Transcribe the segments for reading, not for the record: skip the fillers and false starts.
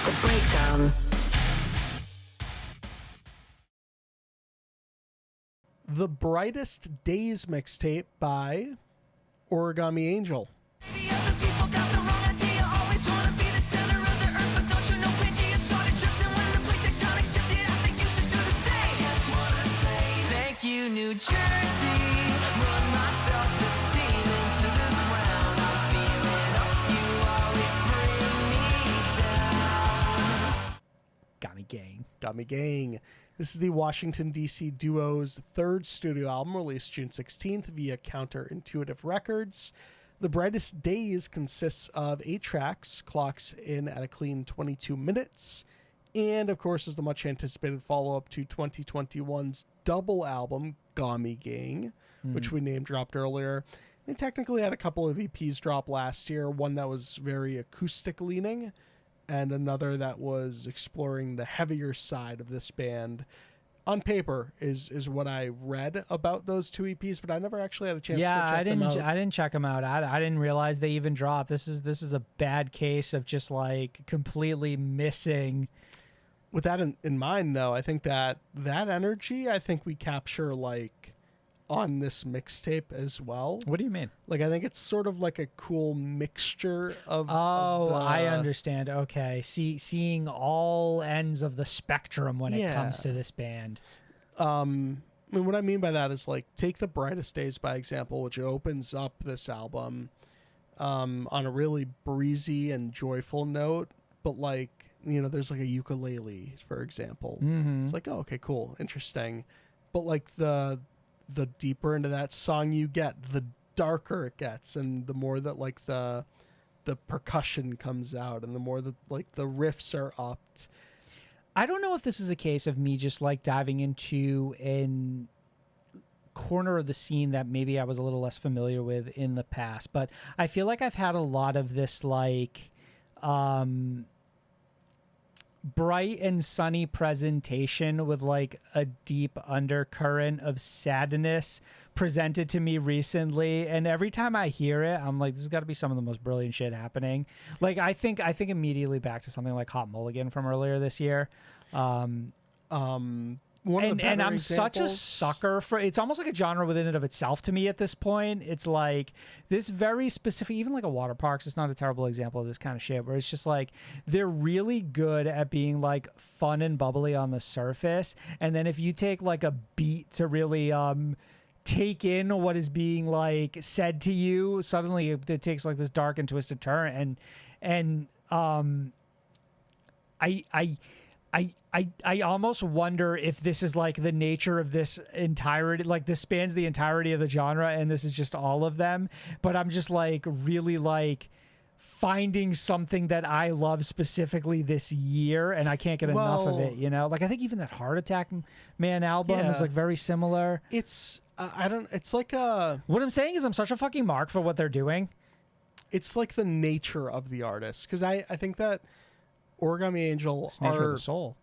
The Breakdown. The Brightest Days mixtape by Origami Angel. You, New Jersey, run my self-esteem into the ground. I'm feeling up, you always bring me down. Got me gang. Got me gang. This is the Washington, D.C. duo's third studio album, released June 16th via Counterintuitive Records. The Brightest Days consists of 8 tracks, clocks in at a clean 22 minutes, and, of course, is the much-anticipated follow-up to 2021's double album, Gami Gang, which we name-dropped earlier. They technically had a couple of EPs drop last year, one that was very acoustic-leaning, and another that was exploring the heavier side of this band. On paper is what I read about those 2 EPs, but I never actually had a chance to check them out. I didn't check them out. I didn't realize they even dropped. This is a bad case of just like completely missing. With that in mind, though, I think that energy, I think we capture like on this mixtape as well. What do you mean? Like, I think it's sort of like a cool mixture of. I understand. Okay, seeing all ends of the spectrum when it comes to this band. I mean, what I mean by that is like take the Brightest Days by example, which opens up this album on a really breezy and joyful note, but like, you know, there's like a ukulele, for example. It's like, oh, okay, cool, interesting. But like the deeper into that song you get, the darker it gets, and the more that like the percussion comes out, and the more that like the riffs are upped. I don't know if this is a case of me just like diving into an corner of the scene that maybe I was a little less familiar with in the past, but I feel like I've had a lot of this like bright and sunny presentation with like a deep undercurrent of sadness presented to me recently, and every time I hear it I'm like, this has got to be some of the most brilliant shit happening. Like I think immediately back to something like Hot Mulligan from earlier this year. And I'm such a sucker for, it's almost like a genre within and of itself to me at this point. It's like this very specific, even like a Water Parks, it's not a terrible example of this kind of shit, where it's just like they're really good at being like fun and bubbly on the surface, and then if you take like a beat to really take in what is being like said to you, suddenly it takes like this dark and twisted turn. And I almost wonder if this is like the nature of this entirety, like this spans the entirety of the genre and this is just all of them. But I'm just like really like finding something that I love specifically this year, and I can't get enough of it, you know? Like I think even that Heart Attack Man album is like very similar. It's it's like a, what I'm saying is I'm such a fucking mark for what they're doing. It's like the nature of the artist, because I think that Origami Angel Nature of the soul.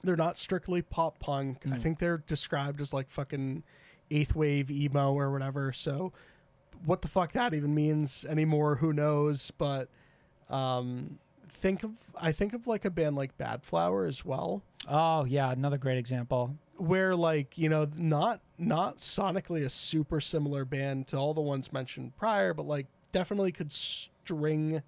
They're not strictly pop punk. I think they're described as like fucking 8th wave emo or whatever. So what the fuck that even means anymore, who knows? But I think of like a band like Bad Flower as well. Oh yeah, another great example. Where like, you know, not sonically a super similar band to all the ones mentioned prior, but like definitely could string,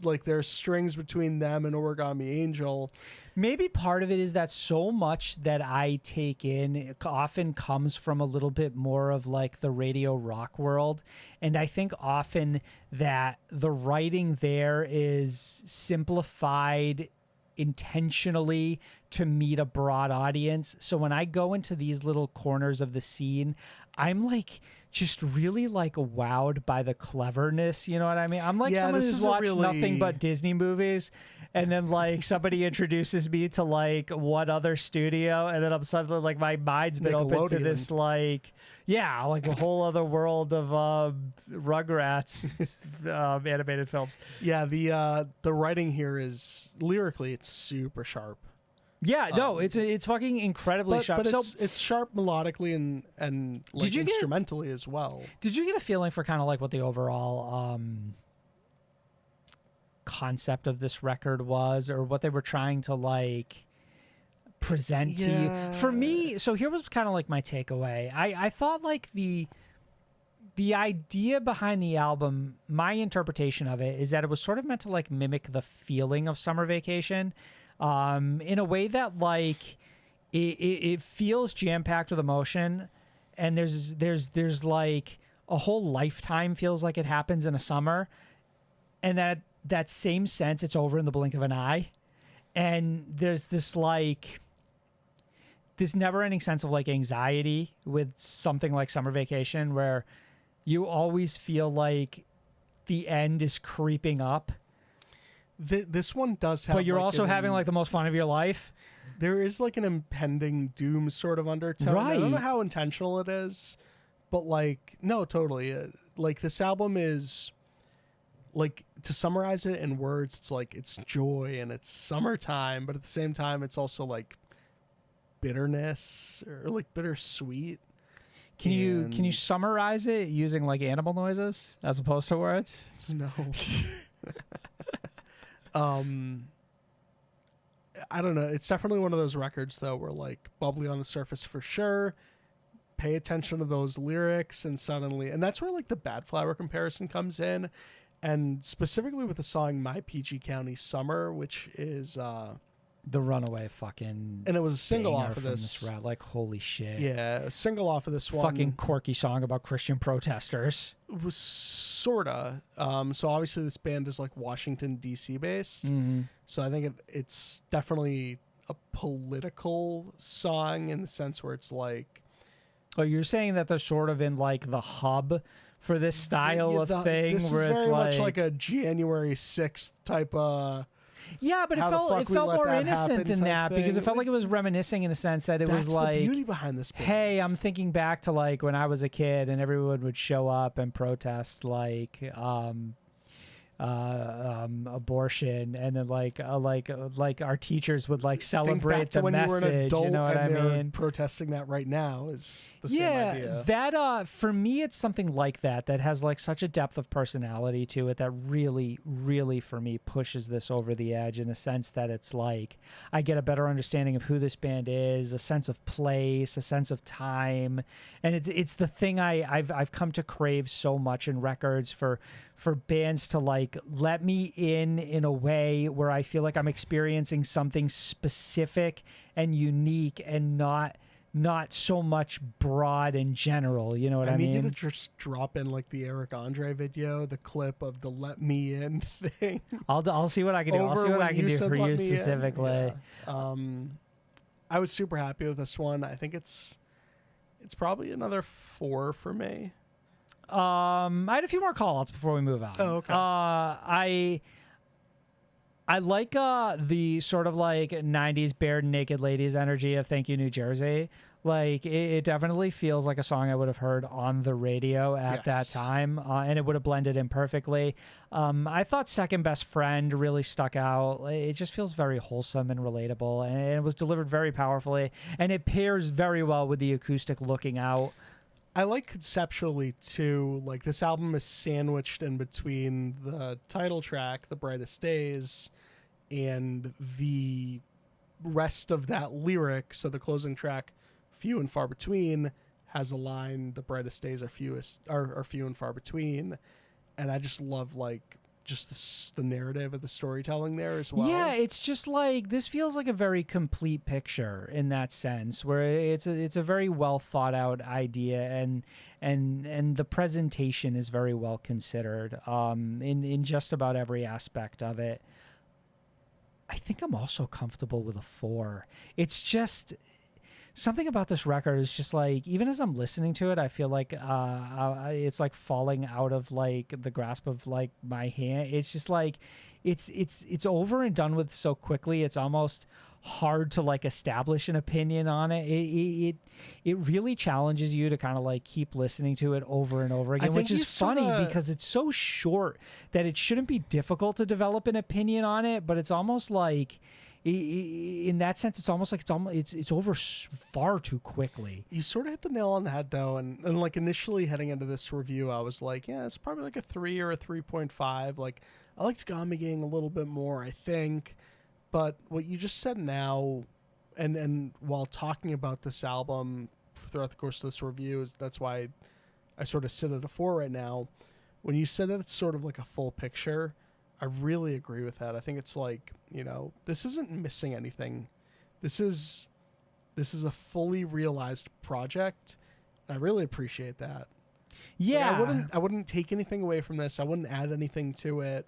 like there's strings between them and Origami Angel. Maybe part of it is that so much that I take in it often comes from a little bit more of like the radio rock world. And I think often that the writing there is simplified intentionally to meet a broad audience. So when I go into these little corners of the scene, I'm like just really like wowed by the cleverness, you know what I mean? I'm like someone who's watched nothing but Disney movies, and then like somebody introduces me to like what other studio, and then I'm suddenly like my mind's been open to this like like a whole other world of Rugrats animated films. Yeah, the writing here is lyrically it's super sharp. Yeah, no, it's fucking incredibly sharp. But it's sharp melodically and like instrumentally as well. Did you get a feeling for kind of like what the overall concept of this record was or what they were trying to like present to you. For me, so here was kind of like my takeaway. I thought like the idea behind the album, my interpretation of it is that it was sort of meant to like mimic the feeling of Summer Vacation, in a way that like it feels jam-packed with emotion, and there's like a whole lifetime feels like it happens in a summer, and that same sense, it's over in the blink of an eye, and there's this like this never-ending sense of like anxiety with something like Summer Vacation, where you always feel like the end is creeping up. This one does have, but you're like also having like the most fun of your life. There is like an impending doom sort of undertone. Right. I don't know how intentional it is, but like, no, totally. Like this album is like, to summarize it in words, it's like it's joy and it's summertime, but at the same time, it's also like bitterness or like bittersweet. Can you summarize it using like animal noises as opposed to words? No. I don't know. It's definitely one of those records though where like bubbly on the surface for sure. Pay attention to those lyrics and suddenly, and that's where like the Bad Flower comparison comes in, and specifically with the song My PG County Summer, which is the runaway fucking, and it was a single banger off of from this. rap. Like holy shit. Yeah, a single off of this one. Fucking quirky song about Christian protesters. It was sorta. So obviously this band is like Washington D.C. based. Mm-hmm. So I think it's definitely a political song in the sense where it's like, Oh, you're saying that they're sort of in like the hub for this style of thing, this where is it's very like, much like a January 6th type of. yeah, but it how the felt fuck we let more that innocent happen than type that, because thing. it felt like it was reminiscing in the sense that it That's was like, the beauty behind this band. hey, I'm thinking back to like when I was a kid and everyone would show up and protest like abortion, and then like our teachers would like Think celebrate back to the when you were an message. adult You know what I and they're mean? protesting that right now is the same Yeah, idea. that for me, it's something like that has like such a depth of personality to it that really, really for me pushes this over the edge, in a sense that it's like I get a better understanding of who this band is, a sense of place, a sense of time, and it's the thing I've come to crave so much in records, for bands to like let me in a way where I feel like I'm experiencing something specific and unique, and not so much broad and general. You know what I need you mean? to just drop in like the Eric Andre video, the clip of the "Let Me In" thing. I'll see what I can do. I'll Over see what when I can do said, for "Let you me in." specifically. Yeah. I was super happy with this one. I think it's probably another 4 for me. I had a few more call-outs before we move on. Oh, okay. I like the sort of like 90s bare naked ladies energy of Thank You New Jersey. Like it definitely feels like a song I would have heard on the radio at that Yes. time, and it would have blended in perfectly. I thought Second Best Friend really stuck out. It just feels very wholesome and relatable, and it was delivered very powerfully, and it pairs very well with the acoustic Looking Out. I like conceptually too, like this album is sandwiched in between the title track, The Brightest Days, and the rest of that lyric. So the closing track, Few and Far Between, has a line, The brightest days are few and far between. And I just love like just the narrative of the storytelling there as well. Yeah, it's just like this feels like a very complete picture in that sense, where it's a very well thought out idea, and the presentation is very well considered in just about every aspect of it. I think I'm also comfortable with a 4. It's just something about this record is just like, even as I'm listening to it, I feel like it's like falling out of like the grasp of like my hand. It's just like it's over and done with so quickly. It's almost hard to like establish an opinion on it. It really challenges you to kind of like keep listening to it over and over again, think which you is funny sorta- because it's so short that it shouldn't be difficult to develop an opinion on it, but it's almost like in that sense, it's almost like it's over far too quickly. You sort of hit the nail on the head, though, and like initially heading into this review, I was like, yeah, it's probably like a 3 or a 3.5. Like, I liked Gami Gang a little bit more, I think, but what you just said now, and while talking about this album throughout the course of this review, that's why I sort of sit at a 4 right now. When you said that it's sort of like a full picture, I really agree with that. I think it's like, you know, this isn't missing anything. This is a fully realized project. I really appreciate that. Yeah. Like, I wouldn't take anything away from this. I wouldn't add anything to it.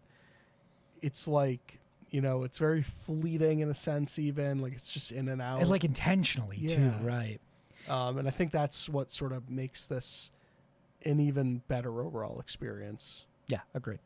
It's like, you know, it's very fleeting in a sense, even like it's just in and out. And like intentionally too, Yeah. right? And I think that's what sort of makes this an even better overall experience. Yeah, agreed.